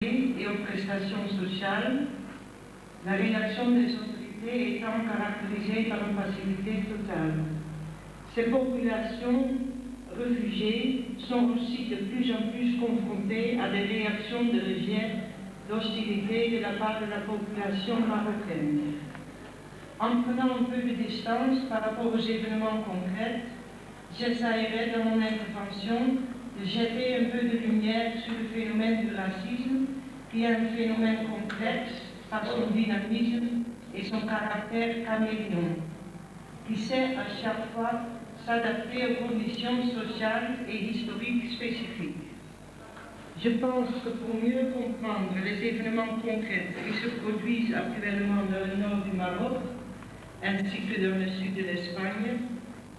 et aux prestations sociales, la réaction des autorités étant caractérisée par une passivité totale. Ces populations réfugiées sont aussi de plus en plus confrontées à des réactions de rejet, d'hostilité de la part de la population marocaine. En prenant un peu de distance par rapport aux événements concrets, j'essaierai dans mon intervention de jeter un peu de lumière sur le phénomène du racisme, qui est un phénomène complexe par son dynamisme et son caractère caméléon, qui sait à chaque fois s'adapter aux conditions sociales et historiques spécifiques. Je pense que pour mieux comprendre les événements concrets qui se produisent actuellement dans le nord du Maroc, ainsi que dans le sud de l'Espagne,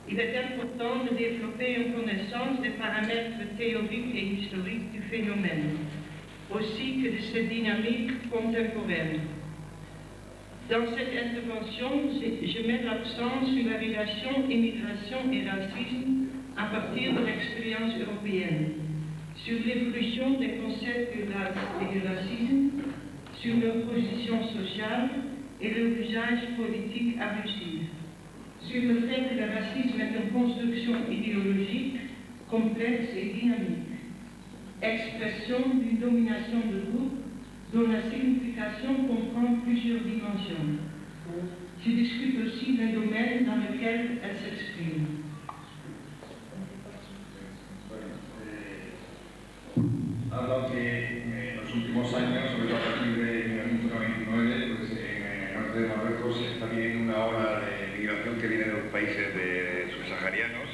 il est important de développer une connaissance des paramètres théoriques et historiques du phénomène, aussi que de ses dynamiques contemporaines. Dans cette intervention, je mets l'accent sur la relation immigration et racisme à partir de l'expérience européenne, sur l'évolution des concepts du race et du racisme, sur leur position sociale et leur usage politique abusif, sur le fait que le racisme est une construction idéologique complexe et dynamique, expression d'une domination de groupe dont la signification comprend plusieurs dimensions. Je discute aussi les domaines dans lesquels elle s'exprime. Dado que en los últimos años, sobre todo a partir de 1999, pues en el norte de Marruecos se está viviendo una ola de migración que viene de los países subsaharianos.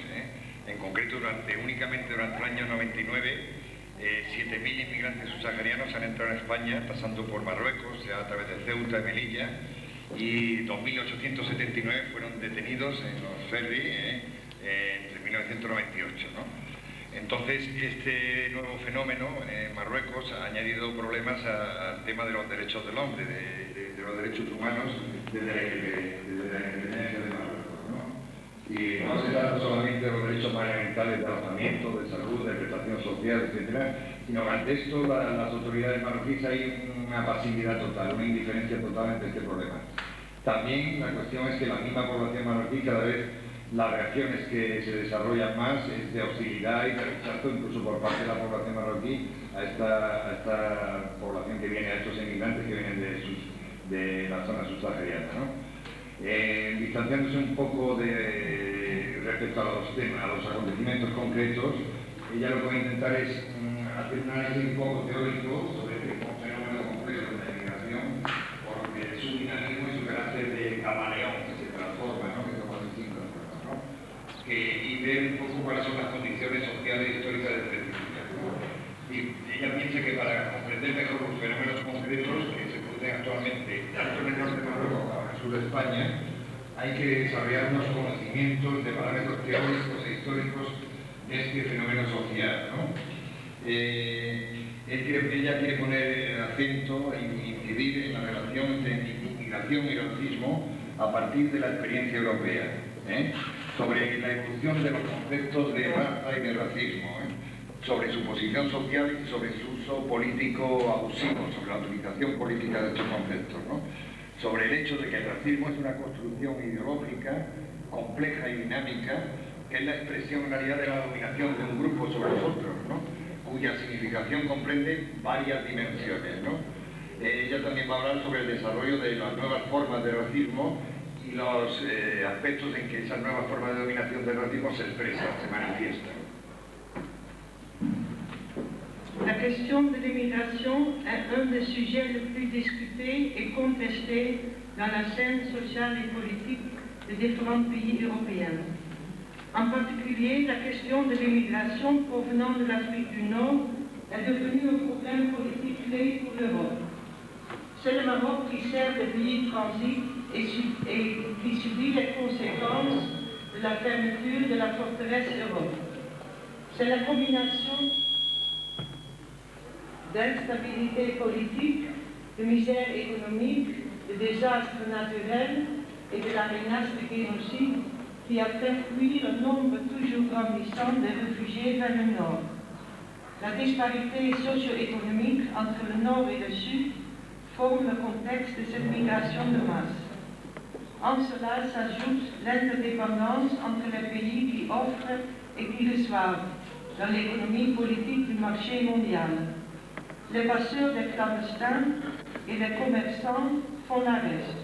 En concreto, únicamente durante el año 99, 7.000 inmigrantes subsaharianos han entrado en España pasando por Marruecos, ya a través de Ceuta, Melilla, y 2.879 fueron detenidos en los ferries entre 1998, ¿no? Entonces, este nuevo fenómeno en Marruecos ha añadido problemas al tema de los derechos del hombre, de los derechos humanos desde la independencia de Marruecos, ¿no? Y no se trata solamente de los derechos fundamentales de alojamiento, de salud, de prestación social, etc., sino que ante esto las autoridades marroquíes hay una pasividad total, una indiferencia total ante este problema. También la cuestión es que la misma población marroquí cada vez las reacciones que se desarrollan más es de hostilidad y de rechazo incluso por parte de la población marroquí a esta población que viene, a estos inmigrantes que vienen de la zona subsahariana, ¿no? Distanciándose un poco respecto a los temas, a los acontecimientos concretos, ella lo que va a intentar es hacer un análisis un poco teórico sobre este fenómeno complejo de la inmigración, porque su dinamismo y su carácter de camaleón que se transforma, ¿no? Y ver un poco cuáles son las condiciones sociales e históricas de especificidad. Y ella piensa que para comprender mejor los fenómenos concretos que se producen actualmente, tanto en el norte de Marruecos como en el sur de España, hay que desarrollar unos conocimientos de parámetros teóricos e históricos de este fenómeno social, ¿no? Ella quiere poner el acento e incidir en la relación entre inmigración y racismo a partir de la experiencia europea, sobre la evolución de los conceptos de raza y de racismo, sobre su posición social y sobre su uso político abusivo, sobre la utilización política de estos conceptos, ¿no? Sobre el hecho de que el racismo es una construcción ideológica, compleja y dinámica, que es la expresión en realidad de la dominación de un grupo sobre los otros, ¿no? Cuya significación comprende varias dimensiones, ¿no? Ella también va a hablar sobre el desarrollo de las nuevas formas de racismo y los aspectos en que esas nuevas formas de dominación del racismo se expresan, se manifiestan. La question de l'immigration est un des sujets les plus discutés et contestés dans la scène sociale et politique de différents pays européens. En particulier, la question de l'immigration provenant de l'Afrique du Nord est devenue un problème politique clé pour l'Europe. C'est le Maroc qui sert de pays de transit et qui subit les conséquences de la fermeture de la forteresse Europe. C'est la combinaison d'instabilité politique, de misère économique, de désastres naturels et de la menace de génocide qui a fait fuir un nombre toujours grandissant de réfugiés vers le nord. La disparité socio-économique entre le Nord et le Sud forme le contexte de cette migration de masse. En cela s'ajoute l'interdépendance entre les pays qui offrent et qui reçoivent dans l'économie politique du marché mondial. Les passeurs des clandestins et les commerçants font la reste.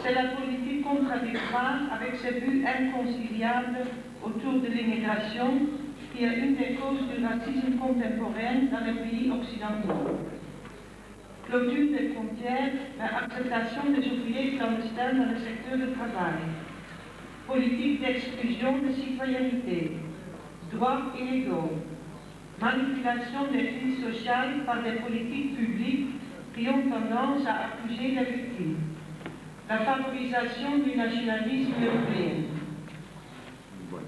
C'est la politique contradictoire avec ses buts inconciliables autour de l'immigration qui est une des causes du racisme contemporain dans les pays occidentaux. Clôture des frontières, mais acceptation des ouvriers clandestins dans le secteur du travail. Politique d'exclusion de citoyenneté. Droits illégaux. Manipulation des crises sociales par des politiques publiques qui ont tendance à accuser les victimes. La favorisation du nacionalismo europeo. Bueno,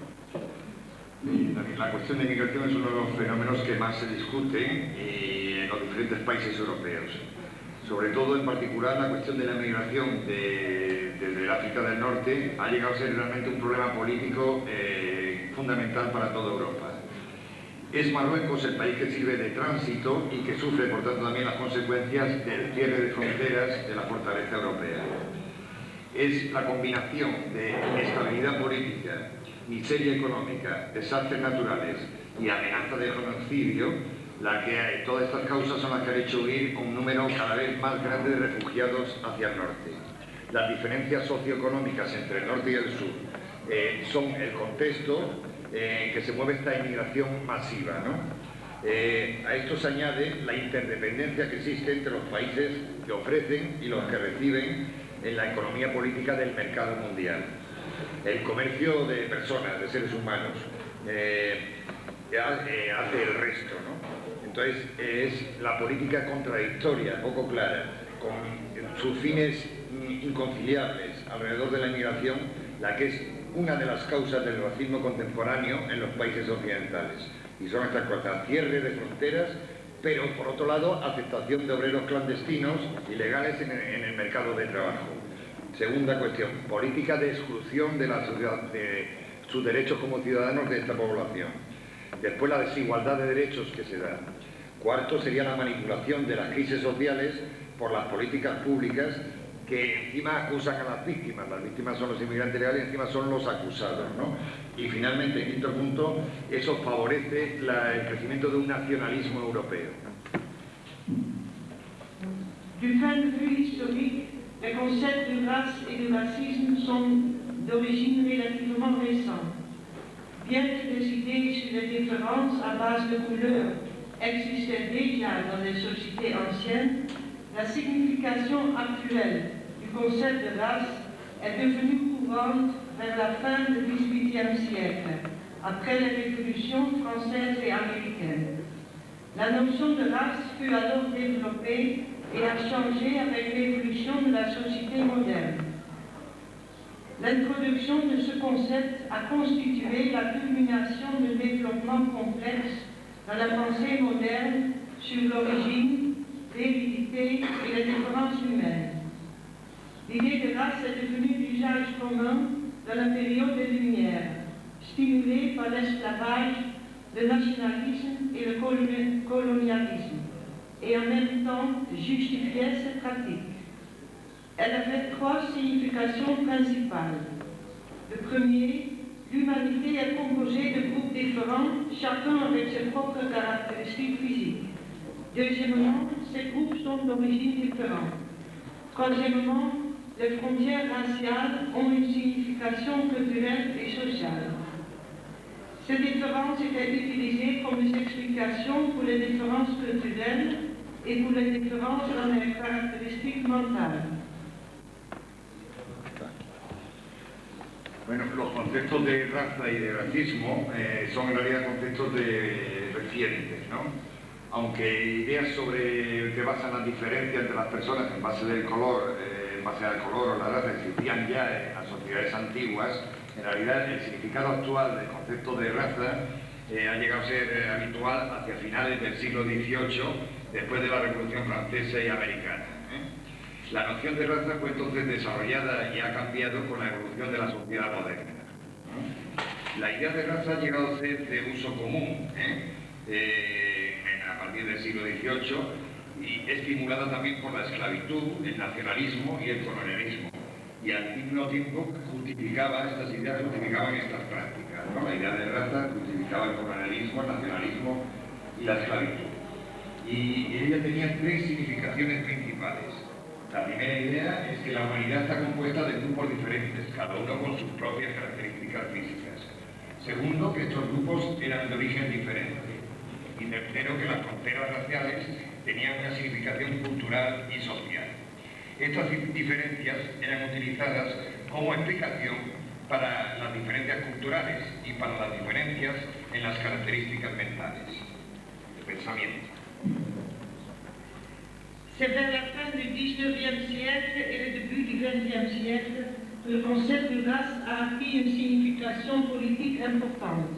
la cuestión de migración es uno de los fenómenos que más se discuten en los diferentes países europeos. Sobre todo, en particular, la cuestión de la migración desde el África del Norte ha llegado a ser realmente un problema político fundamental para toda Europa. Es Marruecos el país que sirve de tránsito y que sufre, por tanto, también las consecuencias del cierre de fronteras de la fortaleza europea. Es la combinación de inestabilidad política, miseria económica, desastres naturales y amenaza de genocidio, todas estas causas son las que han hecho huir un número cada vez más grande de refugiados hacia el norte. Las diferencias socioeconómicas entre el norte y el sur son el contexto en que se mueve esta inmigración masiva, ¿no? A esto se añade la interdependencia que existe entre los países que ofrecen y los que reciben en la economía política del mercado mundial. El comercio de personas, de seres humanos, hace el resto, ¿no? Entonces es la política contradictoria, poco clara, con sus fines inconciliables alrededor de la inmigración, la que es una de las causas del racismo contemporáneo en los países occidentales. Y son estas cosas: cierre de fronteras, pero por otro lado aceptación de obreros clandestinos ilegales en el mercado de trabajo. Segunda cuestión, política de exclusión de la sociedad, de sus derechos como ciudadanos de esta población. Después, la desigualdad de derechos que se da. Cuarto sería la manipulación de las crisis sociales por las políticas públicas que encima acusan a las víctimas son los inmigrantes legales y encima son los acusados, ¿no? Y finalmente, quinto punto, eso favorece el crecimiento de un nacionalismo europeo. Du point de vue historique, les concepts de race et de racisme sont d'origine relativement récente. Bien que des idées sur les différences à base de couleur existaient déjà dans les sociétés anciennes, la signification actuelle du concept de race est devenue courante vers la fin du XVIIIe siècle, après les révolutions françaises et américaines. La notion de race fut alors développée et a changé avec l'évolution de la société moderne. L'introduction de ce concept a constitué la culmination de développement complexe dans la pensée moderne sur l'origine, l'hérédité et les différences humaines. L'idée de race est devenue d'usage commun dans la période des Lumières, stimulée par l'esclavage, le nationalisme et le colonialisme, et en même temps justifiait cette pratique. Elle avait trois significations principales. Le premier, l'humanité est composée de groupes différents, chacun avec ses propres caractéristiques physiques. Deuxièmement, ces groupes sont d'origine différente. Troisièmement, les frontières raciales ont une signification culturelle et sociale. Ces différences étaient utilisées comme des explications pour les différences culturelles et pour les différences dans les caractéristiques mentales. Bueno, los conceptos de raza y de racismo son en realidad conceptos recientes, ¿no? Aunque ideas que basan las diferencias entre las personas en base al color o la raza existían ya en las sociedades antiguas, en realidad el significado actual del concepto de raza ha llegado a ser habitual hacia finales del siglo XVIII, después de la Revolución Francesa y Americana. La noción de raza fue entonces desarrollada y ha cambiado con la evolución de la sociedad moderna. La idea de raza ha llegado a ser de uso común, a partir del siglo XVIII, y estimulada también por la esclavitud, el nacionalismo y el colonialismo. Y al mismo tiempo estas ideas justificaban estas prácticas, ¿no? La idea de raza justificaba el colonialismo, el nacionalismo y la esclavitud. Y ella tenía tres significaciones principales. La primera idea es que la humanidad está compuesta de grupos diferentes, cada uno con sus propias características físicas. Segundo, que estos grupos eran de origen diferente. Y tercero, que las fronteras raciales tenían una significación cultural y social. Estas diferencias eran utilizadas como explicación para las diferencias culturales y para las diferencias en las características mentales, de pensamiento. C'est vers la fin du XIXe siècle et le début du XXe siècle que le concept de race a acquis une signification politique importante.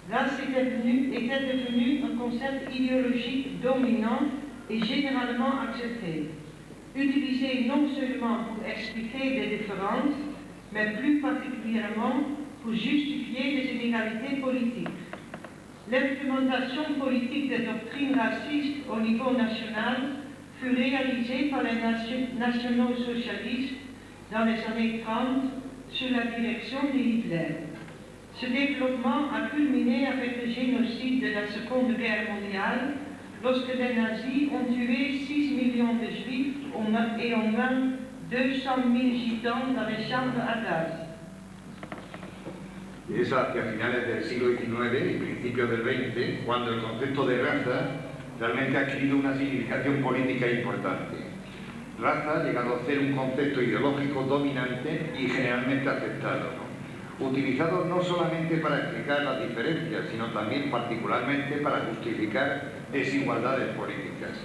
Race était devenu un concept idéologique dominant et généralement accepté, utilisé non seulement pour expliquer des différences, mais plus particulièrement pour justifier des inégalités politiques. L'implémentation politique des doctrines racistes au niveau national fut réalisée par les nationaux socialistes dans les années 30 sous la direction de Hitler. Ce développement a culminé avec le génocide de la Seconde Guerre mondiale, lorsque les nazis ont tué 6 millions de juifs et au moins 200 000 gitans dans les chambres à gaz. Es hacia finales del siglo XIX y principios del XX cuando el concepto de raza realmente ha adquirido una significación política importante. Raza ha llegado a ser un concepto ideológico dominante y generalmente aceptado, ¿no? Utilizado no solamente para explicar las diferencias, sino también particularmente para justificar desigualdades políticas.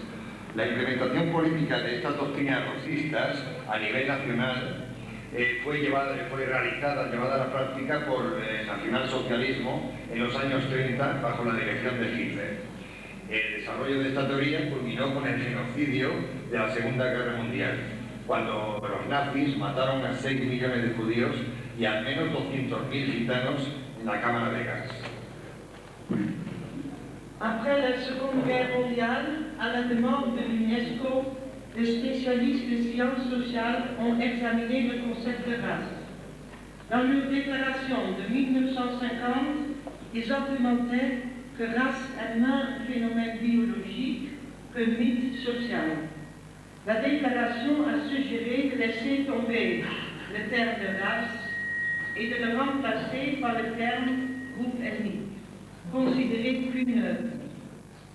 La implementación política de estas doctrinas racistas a nivel nacional fue llevada a la práctica por el nacionalsocialismo en los años 30 bajo la dirección de Hitler. El desarrollo de esta teoría culminó con el genocidio de la Segunda Guerra Mundial, cuando los nazis mataron a 6 millones de judíos y al menos 200.000 gitanos en la cámara de gas. Après la Seconde Guerre mondiale, à la demande de l'UNESCO, les spécialistes des sciences sociales ont examiné le concept de race. Dans leur déclaration de 1950, ils argumentaient que race est moins un phénomène biologique que mythe social. La déclaration a suggéré de laisser tomber le terme de race et de le remplacer par le terme groupe ethnique, considéré plus neutre.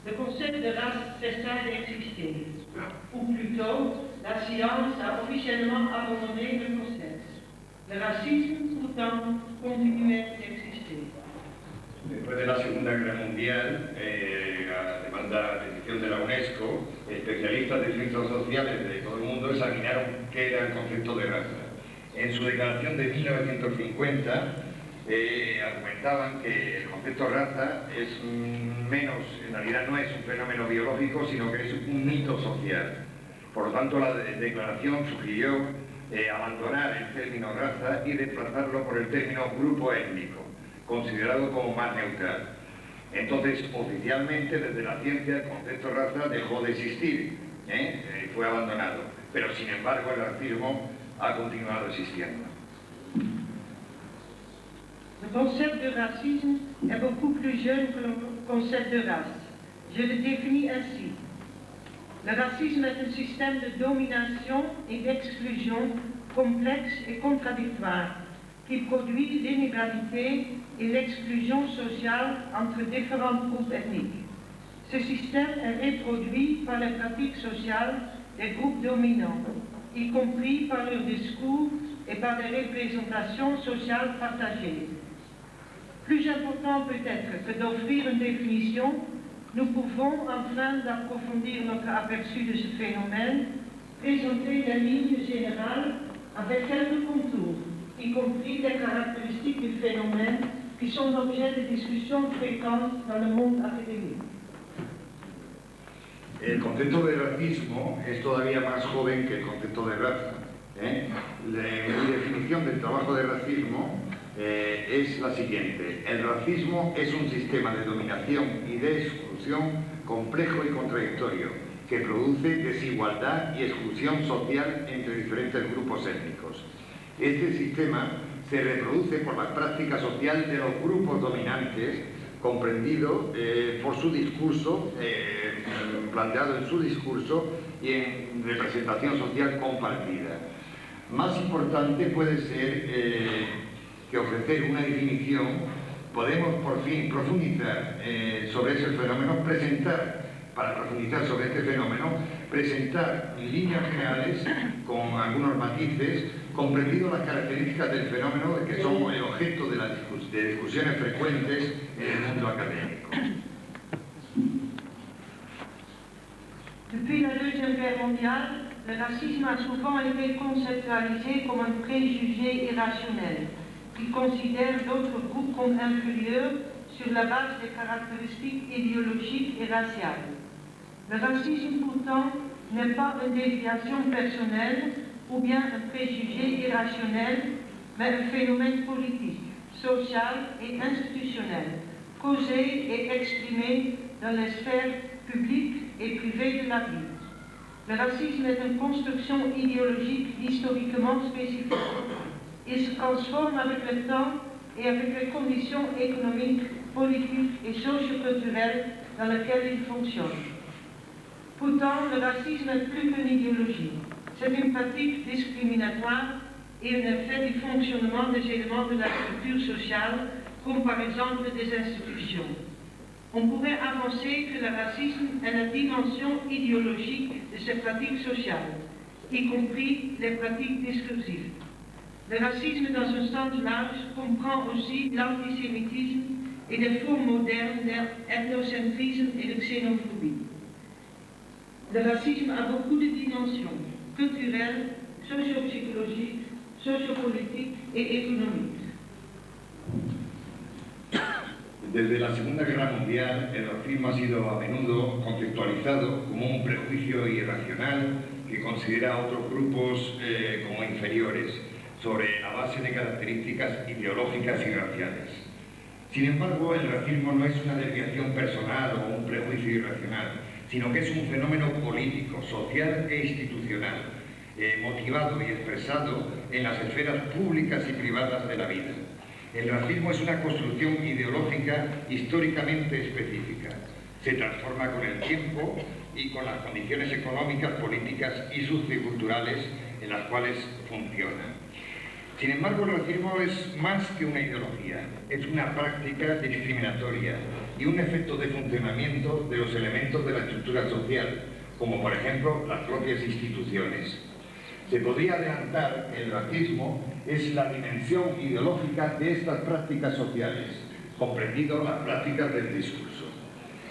Le concept de race cessa d'exister, ou plutôt, la science a officiellement abandonné le concept. Le racisme, pourtant, continuait d'exister. Después de la Segunda Guerra Mundial, la decisión de la UNESCO, especialistas de ciencias sociales de todo el mundo examinaron qué era el concepto de raza. En su declaración de 1950, argumentaban que el concepto raza es menos, en realidad no es un fenómeno biológico, sino que es un mito social. Por lo tanto, la declaración sugirió abandonar el término raza y reemplazarlo por el término grupo étnico, considerado como más neutral. Entonces, oficialmente, desde la ciencia, el concepto raza dejó de existir, fue abandonado. Pero, sin embargo, el racismo ha continuado existiendo. Le concept de racisme est beaucoup plus jeune que le concept de race. Je le définis ainsi. Le racisme est un système de domination et d'exclusion complexe et contradictoire qui produit l'inégalité et l'exclusion sociale entre différents groupes ethniques. Ce système est reproduit par les pratiques sociales des groupes dominants, y compris par leur discours et par des représentations sociales partagées. Plus important peut-être que d'offrir une définition, nous pouvons, afin d'approfondir notre aperçu de ce phénomène, présenter des lignes générales avec quelques contours, y compris les caractéristiques du phénomène qui sont l'objet de discussions fréquentes dans le monde académique. El concepto de racismo es todavía más joven que el concepto de raza. Mi definición del trabajo de racismo es la siguiente. El racismo es un sistema de dominación y de exclusión complejo y contradictorio, que produce desigualdad y exclusión social entre diferentes grupos étnicos. Este sistema se reproduce por la práctica social de los grupos dominantes, comprendido por su discurso, planteado en su discurso y en representación social compartida. Más importante puede ser que ofrecer una definición. Podemos por fin profundizar sobre ese fenómeno, para profundizar sobre este fenómeno, presentar en líneas generales, con algunos matices, comprendido las características del fenómeno que son el objeto de discusiones frecuentes en el mundo académico. Depuis la Deuxième Guerre mondiale, le racisme a souvent été conceptualisé comme un préjugé irrationnel qui considère d'autres groupes comme inférieurs sur la base des caractéristiques idéologiques et raciales. Le racisme, pourtant, n'est pas une déviation personnelle ou bien un préjugé irrationnel, mais un phénomène politique, social et institutionnel, causé et exprimé dans les sphères publiques et privées de la vie. Le racisme est une construction idéologique historiquement spécifique. Il se transforme avec le temps et avec les conditions économiques, politiques et socio-culturelles dans lesquelles il fonctionne. Pourtant, le racisme est plus qu'une idéologie. C'est une pratique discriminatoire et un effet du fonctionnement des éléments de la structure sociale, comme par exemple des institutions. On pourrait avancer que le racisme est la dimension idéologique de ces pratiques sociales, y compris les pratiques discursives. Le racisme, dans un sens large, comprend aussi l'antisémitisme et les formes modernes d'ethnocentrisme et de xénophobie. Le racisme a beaucoup de dimensions culturelles, socio-psychologiques, sociopolitiques et économiques. Desde la Segunda Guerra Mundial, el racismo ha sido a menudo conceptualizado como un prejuicio irracional que considera a otros grupos como inferiores, sobre la base de características ideológicas y raciales. Sin embargo, el racismo no es una desviación personal o un prejuicio irracional, sino que es un fenómeno político, social e institucional, motivado y expresado en las esferas públicas y privadas de la vida. El racismo es una construcción ideológica históricamente específica. Se transforma con el tiempo y con las condiciones económicas, políticas y socioculturales en las cuales funciona. Sin embargo, el racismo es más que una ideología, es una práctica discriminatoria y un efecto de funcionamiento de los elementos de la estructura social, como por ejemplo las propias instituciones. Se podría adelantar que el racismo es la dimensión ideológica de estas prácticas sociales, comprendido las prácticas del discurso.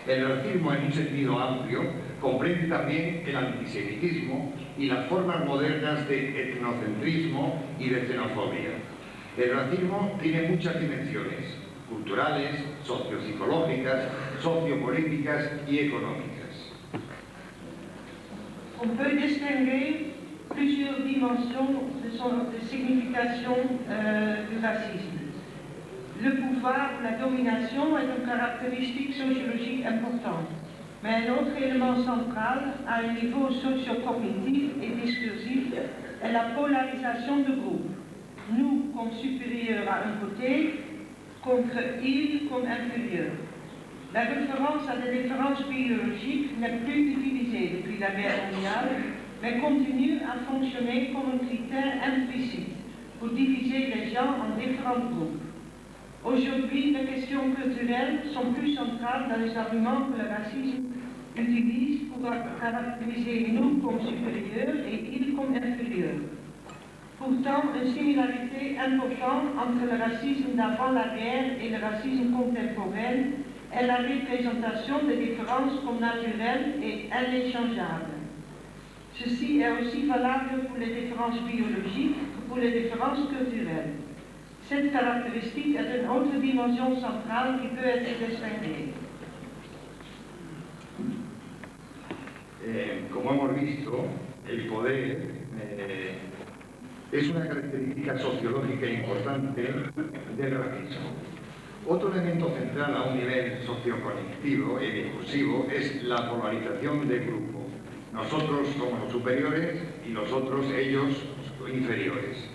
El racismo, en un sentido amplio, comprende también el antisemitismo y las formas modernas de etnocentrismo y de xenofobia. El racismo tiene muchas dimensiones: culturales, sociopsicológicas, sociopolíticas y económicas. On peut distinguer plusieurs dimensions de signification du racisme. Le pouvoir, la domination est une caractéristique sociologique importante, mais un autre élément central à un niveau socio-cognitif et discursif est la polarisation de groupe. Nous comme supérieurs à un côté, contre ils comme inférieurs. La référence à des différences biologiques n'est plus utilisée depuis la guerre mondiale, mais continue à fonctionner comme un critère implicite pour diviser les gens en différents groupes. Aujourd'hui, les questions culturelles sont plus centrales dans les arguments que le racisme utilise pour caractériser nous comme supérieurs et ils comme inférieurs. Pourtant, une similarité importante entre le racisme d'avant la guerre et le racisme contemporain est la représentation des différences comme naturelles et inéchangeables. Ceci est aussi valable pour les différences biologiques que pour les différences culturelles. Cette caractéristique est une autre dimension centrale qui peut être distinguée. Como hemos visto, el poder Es una característica sociológica importante del racismo. Otro elemento central a un nivel socioconectivo y discursivo es la polarización del grupo. Nosotros somos los superiores y los otros, ellos, inferiores.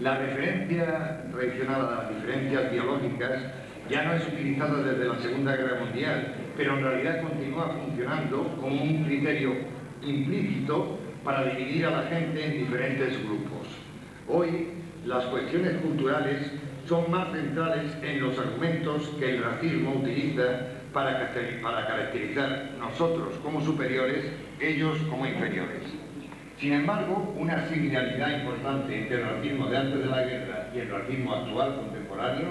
La referencia tradicional a las diferencias biológicas ya no es utilizada desde la Segunda Guerra Mundial, pero en realidad continúa funcionando como un criterio implícito para dividir a la gente en diferentes grupos. Hoy, las cuestiones culturales son más centrales en los argumentos que el racismo utiliza para caracterizar nosotros como superiores, ellos como inferiores. Sin embargo, una similaridad importante entre el racismo de antes de la guerra y el racismo actual contemporáneo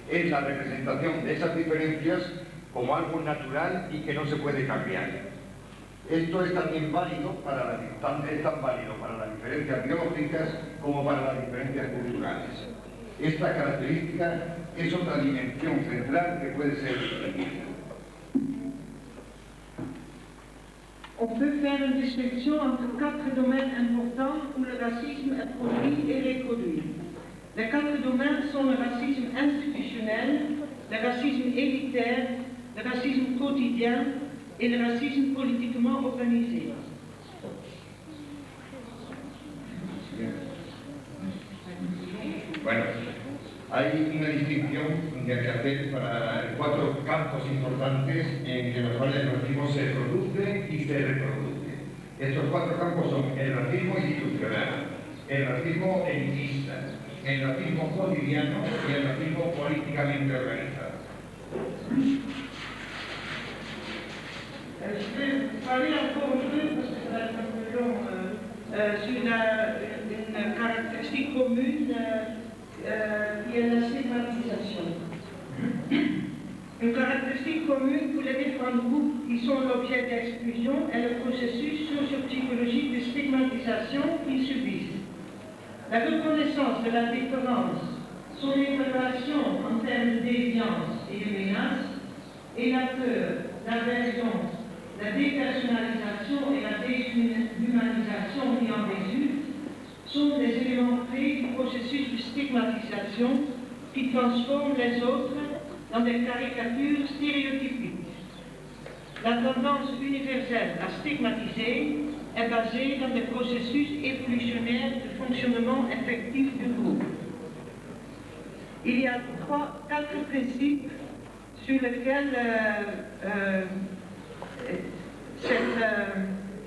es la representación de esas diferencias como algo natural y que no se puede cambiar. Esto es también válido es tan válido para las diferencias biológicas como para las diferencias culturales. Esta característica es otra dimensión central que puede ser distinguida. On peut faire une distinction entre 4 domaines importants où le racisme est produit et reproduit. Les 4 domaines sont le racisme institutionnel, le racisme élitaire, le racisme quotidien et le racisme politiquement organisé. Bueno, hay una distinción que hay que hacer para 4 campos importantes en los cuales el racismo se produce y se reproduce. Estos 4 campos son el racismo institucional, el racismo elitista, el racismo cotidiano y el racismo políticamente organizado. Je vais parler encore un peu, parce que ça va être un peu long, sur une caractéristique commune qui est la stigmatisation. Une caractéristique commune pour les différents groupes qui sont l'objet d'exclusion est le processus socio-psychologique de stigmatisation qu'ils subissent. La reconnaissance de la différence, son évaluation en termes de déviance et de menace, et la peur, l'aversion, la dépersonnalisation et la déshumanisation qui en résultent sont des éléments clés du processus de stigmatisation qui transforment les autres dans des caricatures stéréotypiques. La tendance universelle à stigmatiser est basée dans des processus évolutionnaires de fonctionnement effectif du groupe. Il y a 4 principes sur lesquels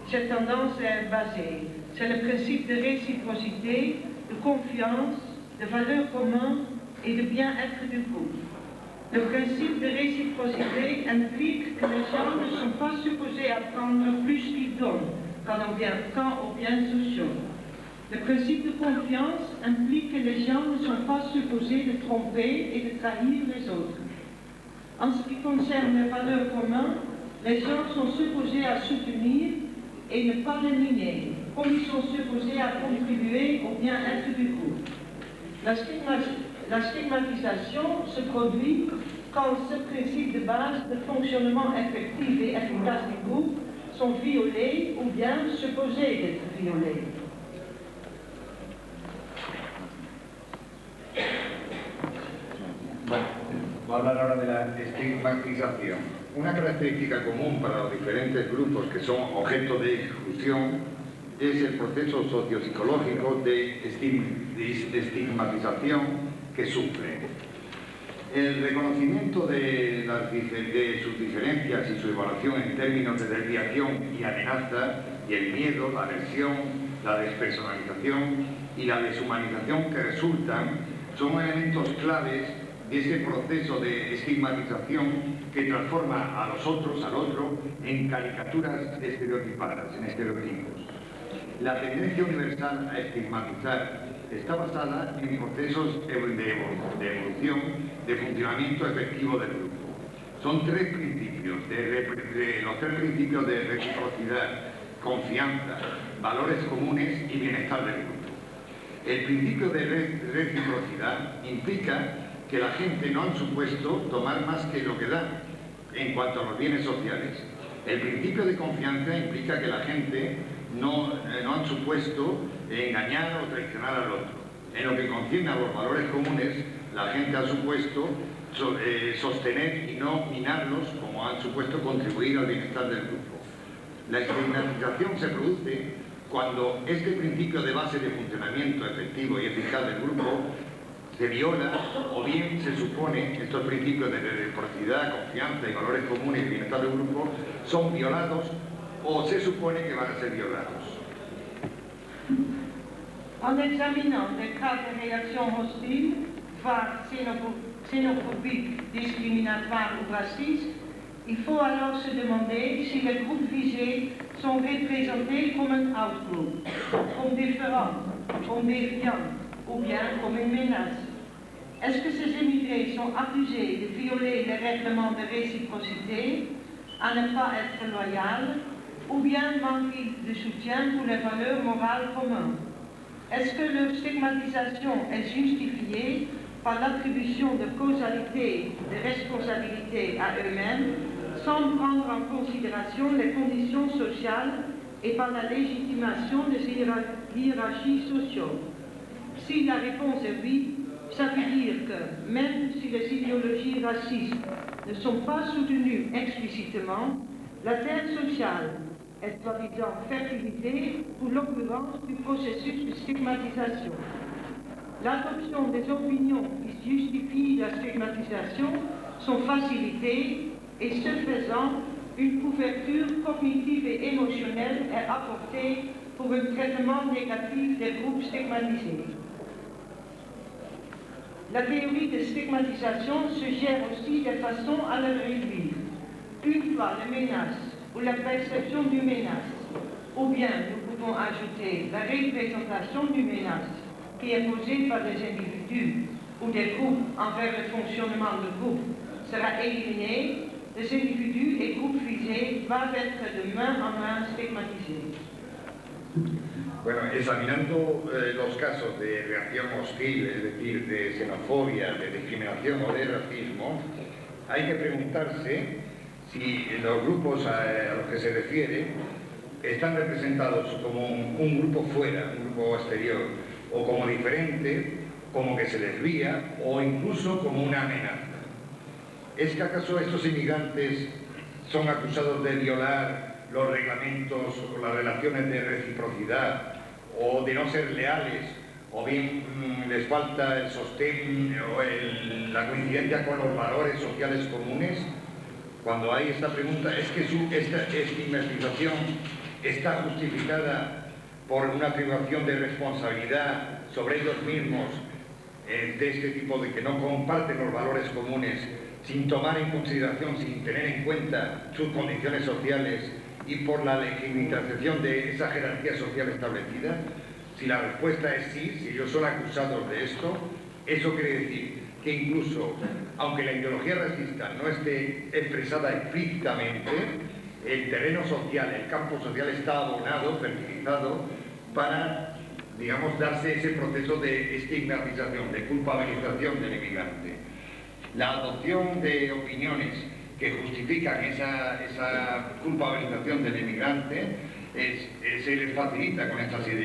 cette tendance est basée. C'est le principe de réciprocité, de confiance, de valeurs communes et de bien-être du groupe. Le principe de réciprocité implique que les gens ne sont pas supposés apprendre plus qu'ils donnent quand aux biens sociaux. Le principe de confiance implique que les gens ne sont pas supposés de tromper et de trahir les autres. En ce qui concerne les valeurs communes, les gens sont supposés à soutenir et ne pas les miner, comme ils sont supposés à contribuer au bien-être du groupe. La stigmatisation se produit quand ce principe de base de fonctionnement effectif et efficace du groupe sont violés ou bien supposés d'être violés. Bueno, voy a hablar ahora de la estigmatización. Una característica común para los diferentes grupos que son objeto de exclusión es el proceso sociopsicológico de estigmatización que sufren. El reconocimiento de sus diferencias y su evaluación en términos de desviación y amenaza, y el miedo, la aversión, la despersonalización y la deshumanización que resultan son elementos claves de ese proceso de estigmatización que transforma a los otros, al otro, en caricaturas estereotipadas, en estereotipos. La tendencia universal a estigmatizar está basada en procesos de evolución, de funcionamiento efectivo del grupo. Son 3 principios, los 3 principios de reciprocidad, confianza, valores comunes y bienestar del grupo. El principio de reciprocidad implica que la gente no han supuesto tomar más que lo que da en cuanto a los bienes sociales. El principio de confianza implica que la gente no han supuesto engañar o traicionar al otro. En lo que concierne a los valores comunes, la gente ha supuesto sostener y no minarlos, como han supuesto contribuir al bienestar del grupo. La estigmatización se produce cuando este principio de base de funcionamiento efectivo y eficaz del grupo se viola, o bien se supone estos principios de reciprocidad, confianza y valores comunes y bienestar del grupo son violados o se supone que van a ser violados. En examinant des cas de réaction hostile, voire xénophobique, discriminatoire ou raciste, il faut alors se demander si les groupes visés sont représentés comme un outgroup, comme différents, comme déviants, ou bien comme une menace. Est-ce que ces émigrés sont accusés de violer les règlements de réciprocité, à ne pas être loyaux, ou bien manquent de soutien pour les valeurs morales communes? Est-ce que leur stigmatisation est justifiée par l'attribution de causalité, de responsabilité à eux-mêmes, sans prendre en considération les conditions sociales et par la légitimation des hiérarchies sociales? Si la réponse est oui, ça veut dire que même si les idéologies racistes ne sont pas soutenues explicitement, la terre sociale est soi-disant fertilité pour l'occurrence du processus de stigmatisation. L'adoption des opinions qui justifient la stigmatisation sont facilitées et ce faisant, une couverture cognitive et émotionnelle est apportée pour un traitement négatif des groupes stigmatisés. La théorie de stigmatisation suggère aussi des façons à la réduire. Une fois la menace ou la perception d'une menace, ou bien nous pouvons ajouter la représentation d'une menace qui est posée par des individus ou des groupes envers le fonctionnement du groupe sera éliminée, les individus et groupes visés doivent être de main en main stigmatisés. Bueno, examinando los casos de reacción hostil, es decir, de xenofobia, de discriminación o de racismo, hay que preguntarse si los grupos a los que se refiere están representados como un grupo fuera, un grupo exterior, o como diferente, como que se desvía, o incluso como una amenaza. ¿Es que acaso estos inmigrantes son acusados de violar los reglamentos o las relaciones de reciprocidad, o de no ser leales, o bien les falta el sostén o la coincidencia con los valores sociales comunes? Cuando hay esta pregunta, ¿es que esta estigmatización está justificada por una privación de responsabilidad sobre ellos mismos, de este tipo de que no comparten los valores comunes, sin tomar en consideración, sin tener en cuenta sus condiciones sociales y por la legitimización de esa jerarquía social establecida? Si la respuesta es sí, si ellos son acusados de esto, eso quiere decir que incluso, aunque la ideología racista no esté expresada explícitamente, el terreno social, el campo social está abonado, fertilizado, para, digamos, darse ese proceso de estigmatización, de culpabilización del inmigrante. La adopción de opiniones que justifican esa culpabilización del inmigrante se les facilita con estas ideas.